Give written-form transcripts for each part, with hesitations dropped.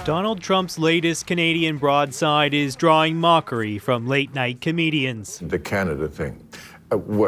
Donald Trump's latest Canadian broadside is drawing mockery from late-night comedians. The Canada thing.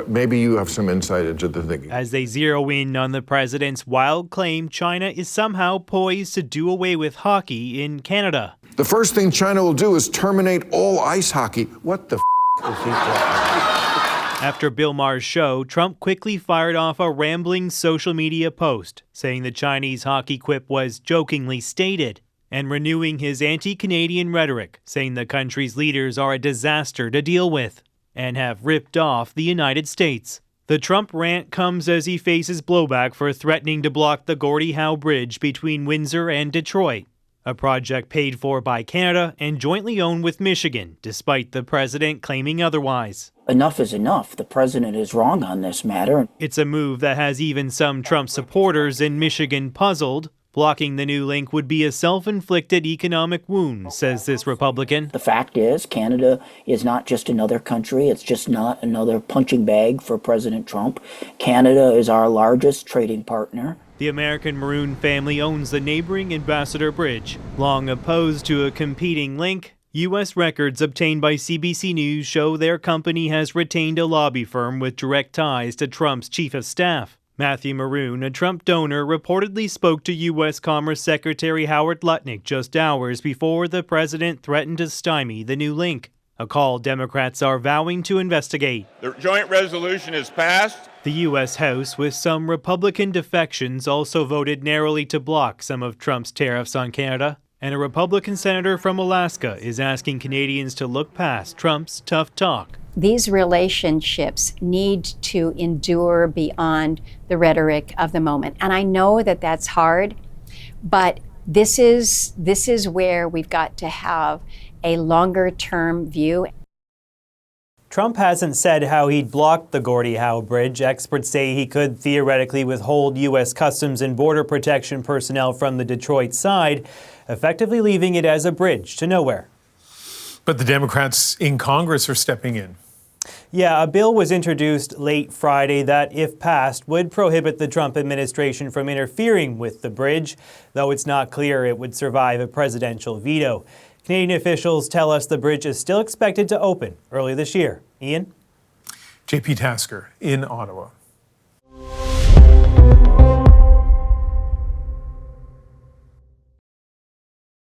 Maybe you have some insight into the thinking. As they zero in on the president's wild claim China is somehow poised to do away with hockey in Canada. The first thing China will do is terminate all ice hockey. What the is he talking? After Bill Maher's show, Trump quickly fired off a rambling social media post saying the Chinese hockey quip was jokingly stated, and renewing his anti-Canadian rhetoric, saying the country's leaders are a disaster to deal with and have ripped off the United States. The Trump rant comes as he faces blowback for threatening to block the Gordie Howe Bridge between Windsor and Detroit, a project paid for by Canada and jointly owned with Michigan, despite the president claiming otherwise. Enough is enough. The president is wrong on this matter. It's a move that has even some Trump supporters in Michigan puzzled. Blocking the new link would be a self-inflicted economic wound, says this Republican. The fact is, Canada is not just another country. It's just not another punching bag for President Trump. Canada is our largest trading partner. The American Maroon family owns the neighboring Ambassador Bridge. Long opposed to a competing link, U.S. records obtained by CBC News show their company has retained a lobby firm with direct ties to Trump's chief of staff. Matthew Maroon, a Trump donor, reportedly spoke to U.S. Commerce Secretary Howard Lutnick just hours before the president threatened to stymie the new link, a call Democrats are vowing to investigate. The joint resolution is passed. The U.S. House, with some Republican defections, also voted narrowly to block some of Trump's tariffs on Canada, and a Republican senator from Alaska is asking Canadians to look past Trump's tough talk. These relationships need to endure beyond the rhetoric of the moment. And I know that that's hard, but this is where we've got to have a longer term view. Trump hasn't said how he'd block the Gordie Howe Bridge. Experts say he could theoretically withhold U.S. Customs and Border Protection personnel from the Detroit side, effectively leaving it as a bridge to nowhere. But the Democrats in Congress are stepping in. Yeah, a bill was introduced late Friday that, if passed, would prohibit the Trump administration from interfering with the bridge, though it's not clear it would survive a presidential veto. Canadian officials tell us the bridge is still expected to open early this year. Ian? JP Tasker in Ottawa.